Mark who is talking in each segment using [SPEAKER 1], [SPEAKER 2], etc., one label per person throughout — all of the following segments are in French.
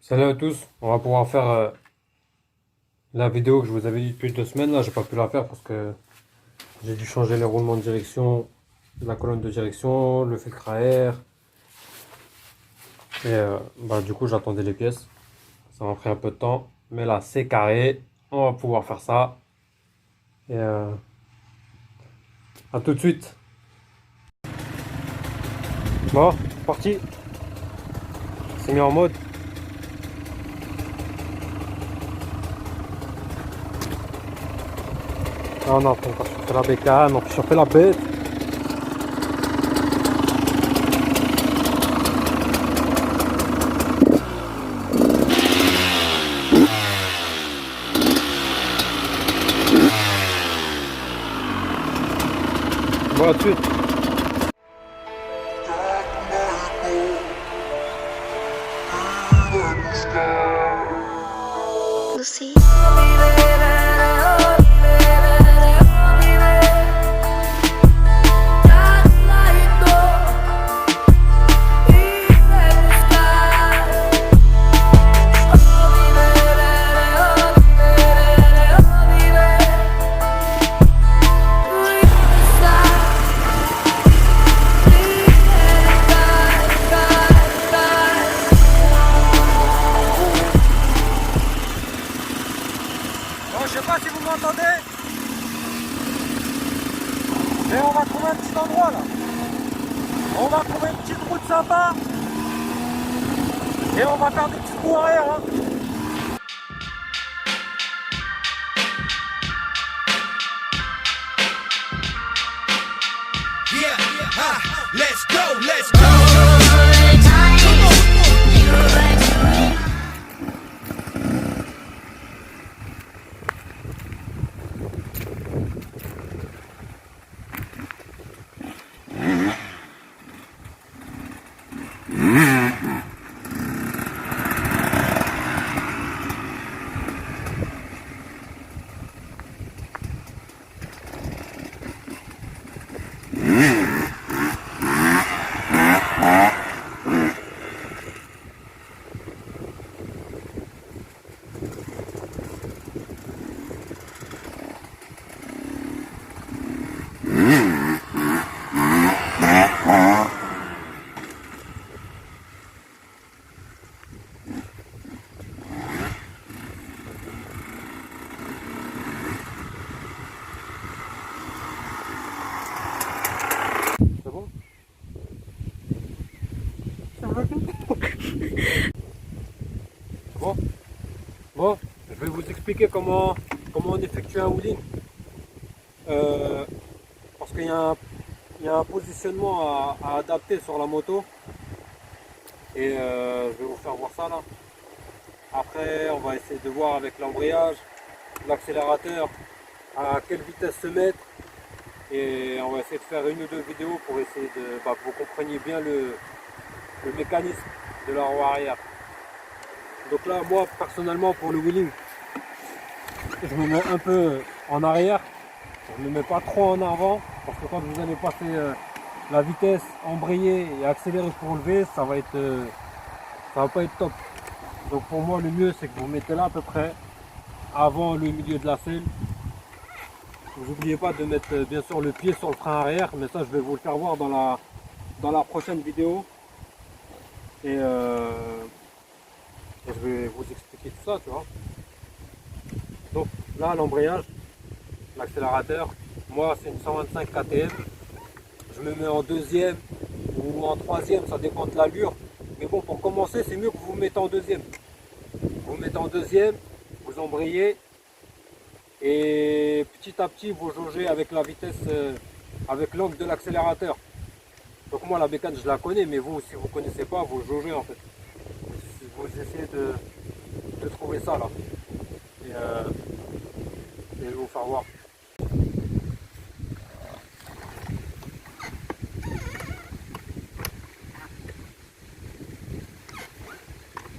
[SPEAKER 1] Salut à tous, on va pouvoir faire la vidéo que je vous avais dit depuis 2 semaines. Là, j'ai pas pu la faire parce que j'ai dû changer les roulements de direction, la colonne de direction, le filtre à air. Et du coup, j'attendais les pièces. Ça m'a pris un peu de temps. Mais là, c'est carré. On va pouvoir faire ça. Et à tout de suite. Bon, c'est parti. C'est mis en mode. Non, non, on va chauffer la bécane, on va chauffer la bête. Bon, à tout de suite.
[SPEAKER 2] Lucy.
[SPEAKER 1] Bon, je sais pas si vous m'entendez, mais on va trouver un petit endroit là. On va trouver une petite route sympa et on va faire des petits coups arrière. Hein.
[SPEAKER 3] Yeah, let's go, let's go.
[SPEAKER 1] C'est bon? Bon, bon, je vais vous expliquer comment on effectue un wheeling. Parce qu'il y a un positionnement à adapter sur la moto. Et je vais vous faire voir ça là. Après, on va essayer de voir avec l'embrayage, l'accélérateur, à quelle vitesse se mettre. Et on va essayer de faire une ou deux vidéos pour essayer que vous compreniez bien le mécanisme de la roue arrière. Donc là, moi, personnellement, pour le wheeling, je me mets un peu en arrière. Je ne me mets pas trop en avant, parce que quand vous allez passer la vitesse, embrayer et accélérer pour lever, ça va pas être top. Donc pour moi, le mieux, c'est que vous mettez là à peu près avant le milieu de la selle. Vous n'oubliez pas de mettre bien sûr le pied sur le frein arrière, mais ça, je vais vous le faire voir dans la prochaine vidéo. Et je vais vous expliquer tout ça, tu vois. Donc là, l'embrayage, l'accélérateur, moi c'est une 125 KTM. Je me mets en deuxième ou en troisième, ça dépend de l'allure. Mais bon, pour commencer, c'est mieux que vous vous mettez en deuxième. Vous mettez en deuxième, vous embrayez et petit à petit vous jaugez avec la vitesse, avec l'angle de l'accélérateur. Donc moi la bécane je la connais, mais vous si vous ne connaissez pas, vous jaugez en fait. Vous essayez de trouver ça là. Et je vais vous faire voir.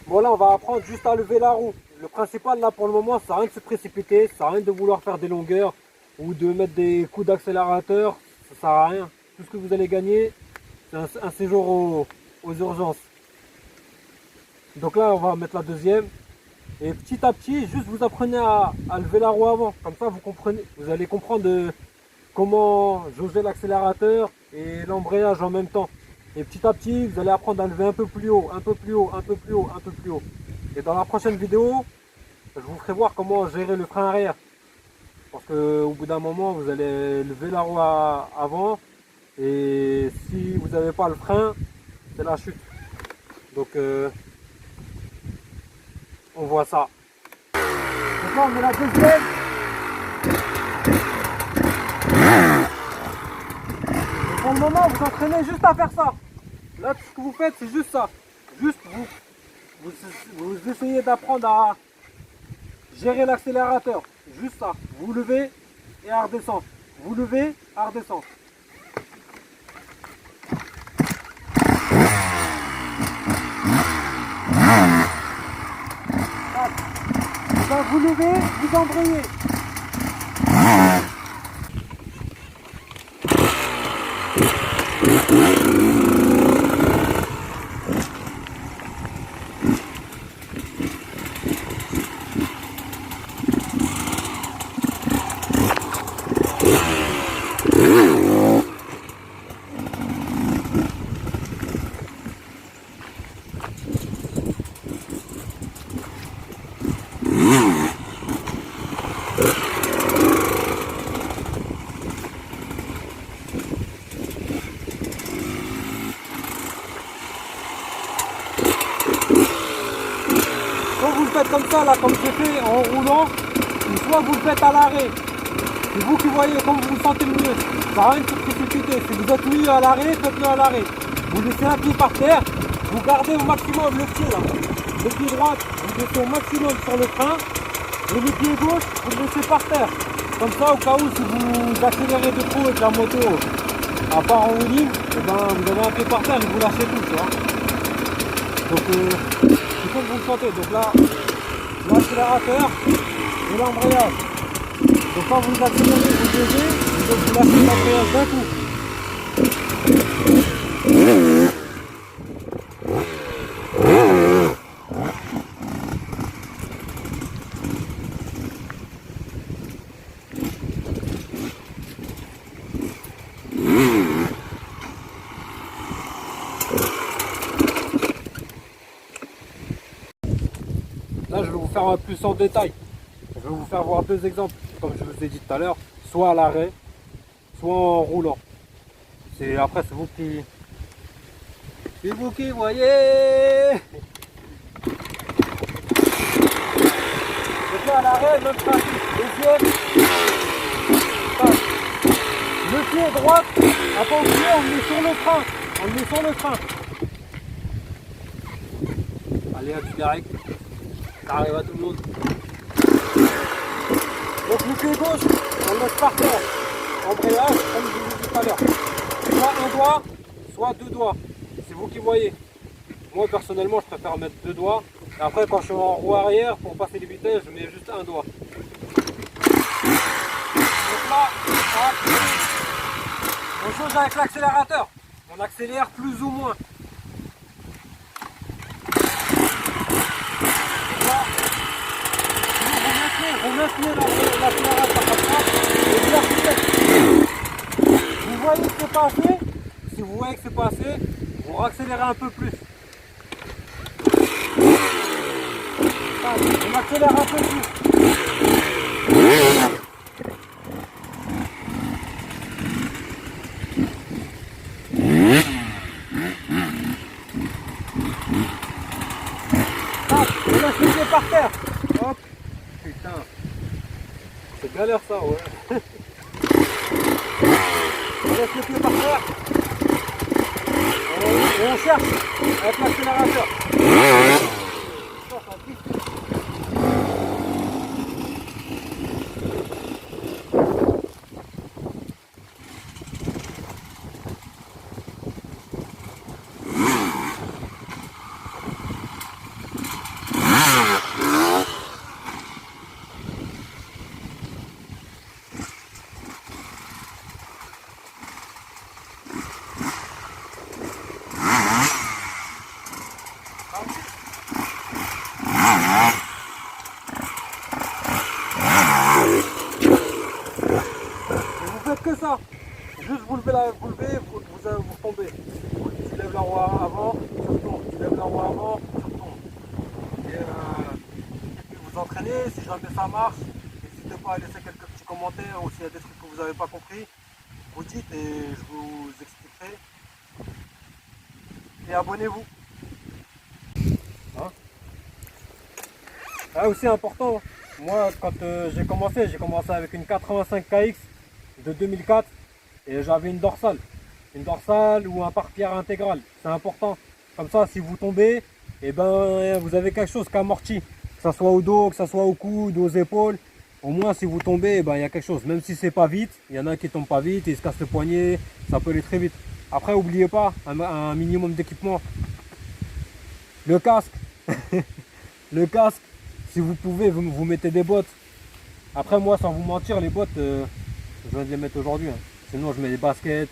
[SPEAKER 1] Bon là on va apprendre juste à lever la roue. Le principal là pour le moment, ça sert à rien de se précipiter, ça sert à rien de vouloir faire des longueurs ou de mettre des coups d'accélérateur, ça sert à rien. Tout ce que vous allez gagner, c'est un séjour aux urgences. Donc là, on va mettre la deuxième. Et petit à petit, juste vous apprenez à lever la roue avant. Comme ça, vous allez comprendre comment jauger l'accélérateur et l'embrayage en même temps. Et petit à petit, vous allez apprendre à lever un peu plus haut, un peu plus haut, un peu plus haut, un peu plus haut. Et dans la prochaine vidéo, je vous ferai voir comment gérer le frein arrière. Parce qu'au bout d'un moment, vous allez lever la roue avant. Et si vous n'avez pas le frein, c'est la chute. Donc on voit ça. Donc là, on met la deuxième. Et pour le moment, vous entraînez juste à faire ça. Là, tout ce que vous faites, c'est juste ça. Juste vous essayez d'apprendre à gérer l'accélérateur. Juste ça. Vous levez et à redescendre. Vous levez, à redescendre. Ben, vous levez, vous embrayez. Quand vous le faites comme ça, là, comme j'ai fait en roulant, ou soit vous le faites à l'arrêt. C'est vous qui voyez comme vous vous sentez le mieux. Ça n'a rien de précipiter. Si vous êtes mieux à l'arrêt, faites-le à l'arrêt. Vous laissez un pied par terre, vous gardez au maximum le pied là. Le pied droit, vous laissez au maximum sur le frein. Et le pied gauche, vous le laissez par terre. Comme ça, au cas où, si vous accélérez de trop et que la moto à part en wheeling, et ben, vous avez un pied par terre et vous lâchez tout, tu vois. Donc, c'est comme vous le sentez. Donc là, l'accélérateur et l'embrayage. Donc quand vous accélérez, vous levez, vous lâchez l'embrayage d'un coup. Là, je vais vous faire plus en détail. Je vais vous faire voir deux exemples, comme je vous ai dit tout à l'heure, soit à l'arrêt, soit en roulant. Après, c'est vous qui voyez. Donc là, à l'arrêt, même principe. Deuxième, passe. Le pied droit, attention, on le met sur le frein. On le met sur le frein. Allez, un petit direct. Ça arrive à tout le monde. Donc le pied gauche, on le laisse par terre. Embrayage, comme je vous ai dit tout à l'heure. Soit un doigt, soit deux doigts. C'est vous qui voyez. Moi personnellement, je préfère mettre deux doigts. Et après, quand je suis en roue arrière, pour passer les vitesses, je mets juste un doigt. Donc là, on change avec l'accélérateur. On accélère plus ou moins. Vous maintenez l'accélérateur comme ça et vous accélérez. Vous voyez que c'est pas assez. Si vous voyez que c'est pas assez, vous accélérez un peu plus. On accélère un peu plus. On laisse les pieds par terre. Hop. Putain. C'est galère ça, ouais. On laisse les pieds par terre. Et on cherche avec l'accélérateur. ça. Juste vous levez, vous tombez. Tu lèves la roue avant, tu retombes. Tu lèves la roue avant, tu retombes. Et puis vous entraînez, si jamais ça marche, n'hésitez pas à laisser quelques petits commentaires ou s'il y a des trucs que vous n'avez pas compris, vous dites et je vous expliquerai. Et abonnez-vous. Hein? Ah, aussi important, moi quand j'ai commencé avec une 85 KX de 2004 et j'avais une dorsale ou un pare-pierre intégral. C'est important. Comme ça, si vous tombez, et ben vous avez quelque chose qui amortit, que ce soit au dos, que ce soit au coude, aux épaules. Au moins, si vous tombez, ben il y a quelque chose. Même si c'est pas vite, il y en a qui tombent pas vite, ils se cassent le poignet, ça peut aller très vite. Après, n'oubliez pas un minimum d'équipement. Le casque, le casque. Si vous pouvez, vous mettez des bottes. Après, moi, sans vous mentir, les bottes, je viens de les mettre aujourd'hui. Hein. Sinon, je mets des baskets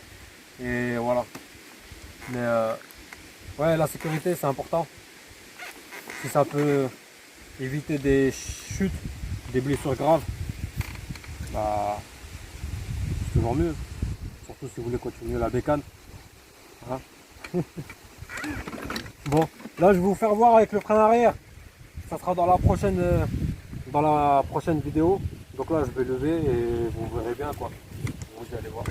[SPEAKER 1] et voilà. Mais ouais, la sécurité, c'est important. Si ça peut éviter des chutes, des blessures graves, bah, c'est toujours mieux. Surtout si vous voulez continuer la bécane. Hein. Bon, là, je vais vous faire voir avec le frein arrière. Ça sera dans la prochaine vidéo. Donc là, je vais lever et vous verrez bien quoi. Vous allez voir.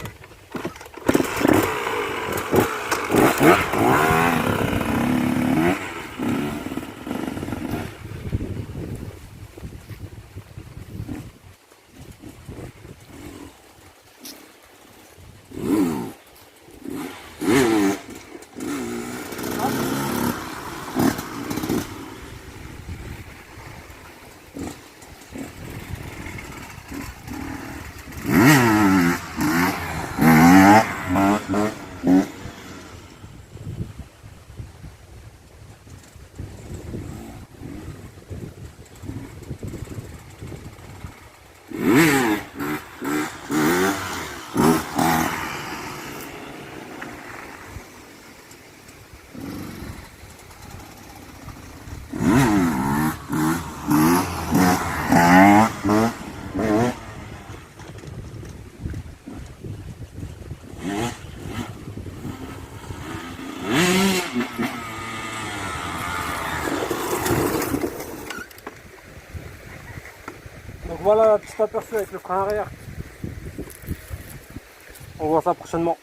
[SPEAKER 1] Donc voilà un petit aperçu avec le frein arrière. On voit ça prochainement.